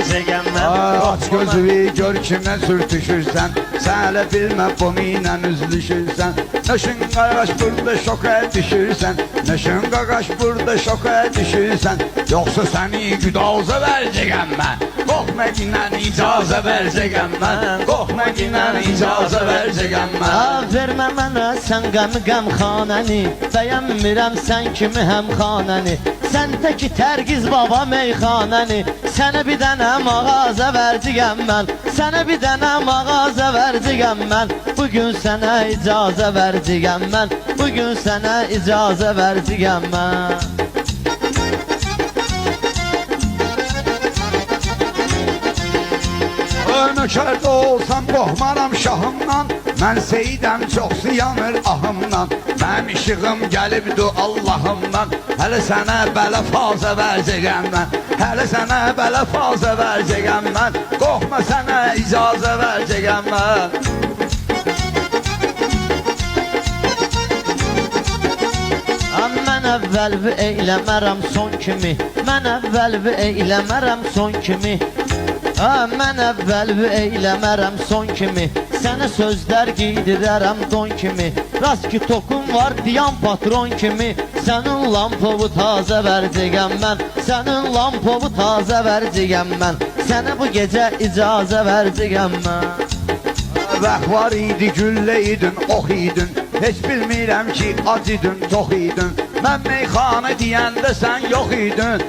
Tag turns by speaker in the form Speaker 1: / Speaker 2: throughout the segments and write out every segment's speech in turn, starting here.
Speaker 1: verəcəyəm mən.
Speaker 2: Aç gözünü gör kimlə sürtüşürsən, sən elə bilmə bunu ilə üzlüşürsən. Nəşin qaqaş burada şoka düşürsən, nəşin qaqaş burada şoka düşürsən. Yoxsa səni güdaza verəcəyəm mən, qorxma ilə icazə verəcəyəm mən, qorxma ilə icazə verəcəyəm mən.
Speaker 1: Vermə mənə sən qəmxanəni, bəyənmirəm sən kimi həmxanəni. Sən təki tərgiz baba meyxanəni, sənə bir dənə mağaza verəcəyəm mən, sənə bir dənə mağaza verəcəyəm mən. Bugün sənə icazə verəcəyəm mən, bugün sənə icazə verəcəyəm mən.
Speaker 2: Nökərdə olsam qorxmaram şahımdan, mən seyidəm çoxsu yanır ahımdan. Mənim işığım gəlibdir Allahımdan, hələ sənə belə faza verəcəyəm mən, hələ sənə belə faza verəcəyəm mən. Qorxma sənə icazə verəcəyəm mən.
Speaker 1: Mən əvvəlvi eyləmərəm son kimi, mən əvvəlvi eyləmərəm son kimi. Mən əvvəlvi eyləmərəm son kimi, sənə sözlər giydirərəm don kimi. Rast ki tokum var diyan patron kimi, sənin lampovu tazə verəcəyəm mən, sənin lampovu tazə verəcəyəm mən. Sənə bu gecə icazə verəcəyəm mən.
Speaker 2: Vəx var idi, güllə idin, ox idin, heç bilmirəm ki ac idin, tox idin. Mən meyxana deyəndə sən yox idin,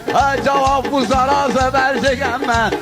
Speaker 2: cavab bu zarazə verəcəyəm mən,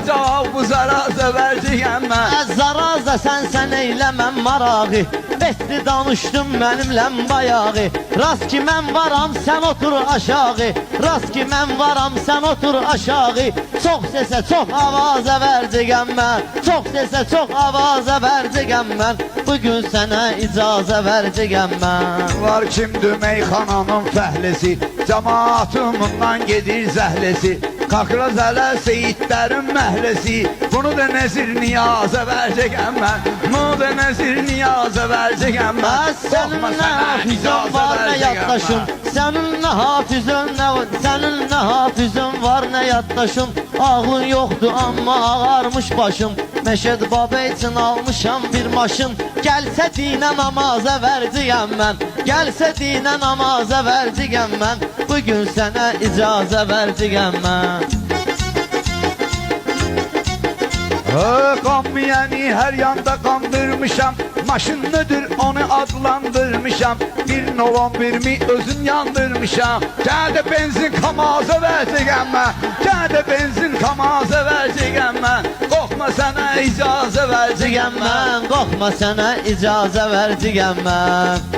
Speaker 2: cavab bu zarazə verəcəyəm mən.
Speaker 1: Zarazda sən eyləməm marağı, besli danışdın mənimlə bayağı. Rast ki mən varam sən otur aşağı, rast ki mən varam sən otur aşağı. Çox səsə çox avaza verəcəyəm mən, çox səsə çox avaza verəcəyəm mən. Bugün sənə icazə verəcəyəm mən.
Speaker 2: Var kimdir meyxananın fəhləsi, cəmaatımından gedir zəhləsi. Kakra zələ seyidlərin məhləsi, bunu da nəzir niyazə verəcəyəm mən, bunu da nəzir niyazə verəcəyəm mən.
Speaker 1: Sənin nə hafizən var nə yaddaşın, sənin nə hafizən var nə yaddaşın. Ağlın yoxdur amma ağarmış başım, Məşəd baba üçün almışam bir maşın. Gəlsə dinə namaza verəcəyəm mən, gəlsə dinə namaza verəcəyəm mən. Bugün sənə icazə verəcəyəm mən.
Speaker 2: Qanmiyəni hər yanda qandırmışam, maşın nədir onu adlandırmışam. Bir nolon birmi özüm yandırmışam, gədə benzin kamaza verəcəyəm mən, gədə benzin kamaza verəcəyəm mən. Qorxma sənə icazə verəcəyəm mən,
Speaker 1: qorxma sənə icazə verəcəyəm mən.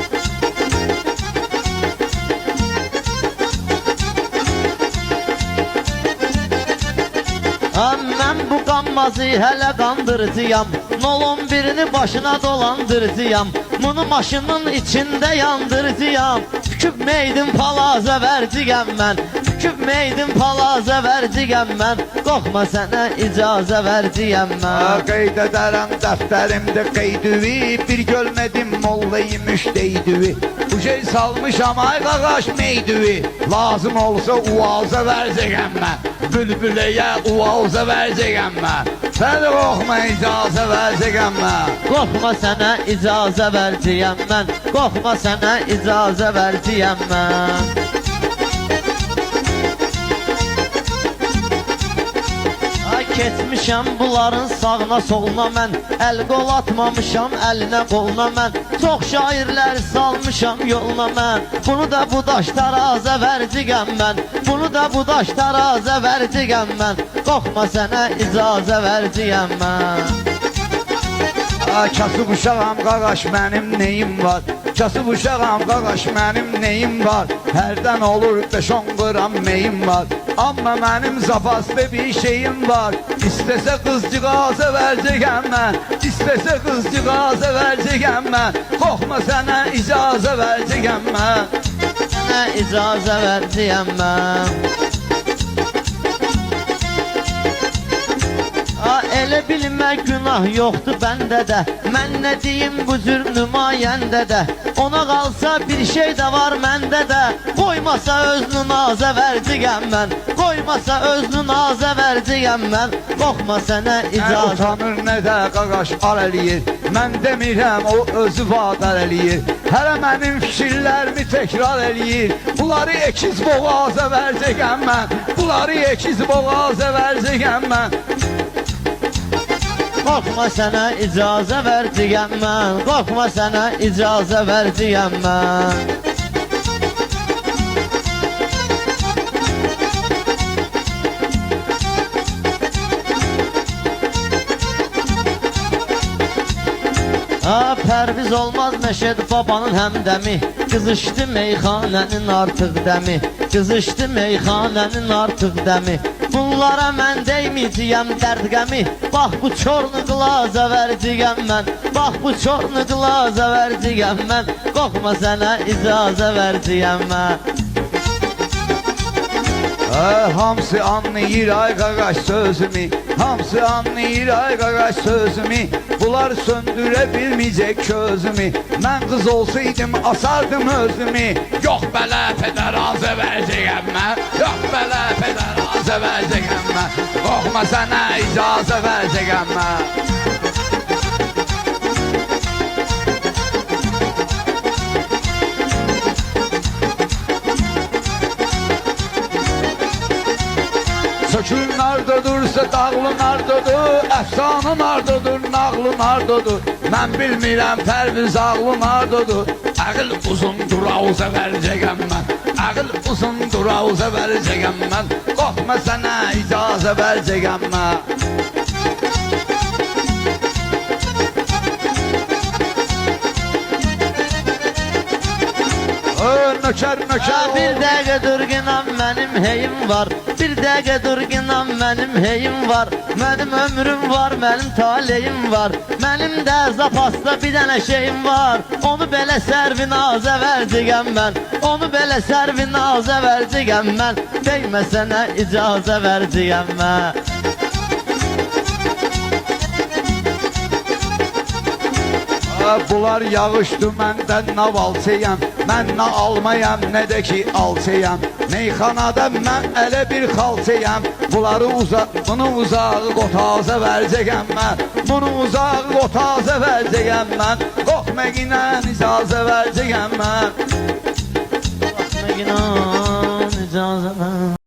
Speaker 1: Mən bu qanmazı hələ qandırıcıyam, nolon birini başına dolandırıcıyam. Bunu maşının içində yandırıcıyam. Tüküb meydin palaza verəcəyəm mən, tüküb meydin palaza verəcəyəm mən. Qorxma sənə icazə verəcəyəm mən.
Speaker 2: Qeyd edərəm dəftərimdə qeydüvi, bir görmədim mollayı müşteydüvi. Bu şey salmışam ay qaqaş meydüvi, lazım olsa uvaza verəcəyəm mən, bülbüləyə uvaza verəcəyəm mən. Sən qorxma icazə verəcəyəm mən.
Speaker 1: Qorxma sənə icazə verəcəyəm mən, qorxma sənə icazə verəcəyəm mən. Keçmişəm bunların sağına soluna mən, əl qol atmamışam əlinə qoluna mən. Çox şairlər salmışam yoluna mən, bunu da bu daş tarazə verəcəyəm mən, bunu da bu daş tarazə verəcəyəm mən. Qorxma sənə icazə verəcəyəm mən.
Speaker 2: Kasıb uşağam qaqaş mənim neyim var, kasıb uşağam qaqaş mənim neyim var. Hərdən olur 5-10 qram meyim var, amma mənim zapaslı bir şeyim var. İstəsə qızcığazə verəcəyəm mən, istəsə qızcığazə verəcəyəm mən. Qorxma sənə icazə verəcəyəm mən,
Speaker 1: sənə icazə verəcəyəm mən. Elə bilmə günah yoxdur bəndə də. Mən nə deyim bu cür nümayəndə də. Ona qalsa bir şey də var məndə də. Qoymasa özünü nazə verciyəm mən. Qoymasa özünü nazə verciyəm mən. Qorxma sənə
Speaker 2: Nə
Speaker 1: icazə.
Speaker 2: utanır nə də qaqaş ar eləyir. Mən demirəm o özü vadar eləyir. Hələ mənim fikirlərimi təkrar eləyir. Bunları ekiz boğaza vercəyəm mən. Bunları ekiz boğaza vercəyəm mən.
Speaker 1: Qorxma sənə icazə verciyəm mən. Qorxma sənə icazə verciyəm mən. Pərviz olmaz Məşəd babanın həmdəmi. Qızışdı meyxanənin artıq dəmi. Qızışdı meyxanənin artıq dəmi. Bunlara mən deyməyəcəyəm dərd qəmi. Bax bu çornu qılaza verciyəm mən. Bax bu çornu qılaza verciyəm mən. Qorxma sənə icazə verciyəm mən.
Speaker 2: Hamısı anlayır ay qaqaş sözümü. Hamısı anlayır ay qaqaş sözümü. Bunlar söndürə bilməyəcək közümü. Mən qız olsaydım asardım özümü. Yox belə pədər azə vercəyəm mən. Yox belə pədər azə vercəyəm mən. Qorxma sənə icazə vercəyəm mən. Sökün ardıdırsa dağlı nardıdır. Əfsanı nardıdır, nağlı nardıdır. Mən bilmirəm Pərviz ağlı nardıdır. Əqil uzundur avza vercəyəm mən. Əqil uzundur avza vercəyəm mən. Qorxma sənə icazə vercəyəm mən. Nökər nökər
Speaker 1: Bir dəqiqə dur ginam mənim heyim var. Bir dəqiqə dur ginam mənim heyim var. Mənim ömrüm var, mənim taleyim var. Mənim də zapasda bir dənə şeyim var. Onu belə sərvi nazə verciyəm mən. Onu belə sərvi nazə verciyəm mən. Deymə sənə icazə verciyəm mən.
Speaker 2: Bunlar yağışdı məndən navalçıyam. Mən nə almayam, nə də ki alçıyam. Meyxanada mən elə bir xalçıyam. Bunu uzağı qotaza vercəyəm mən. Bunu uzağı qotaza vercəyəm mən. Qorxma ginən icazə vercəyəm mən.
Speaker 1: Qorxma ginən icazə vercəyəm mən.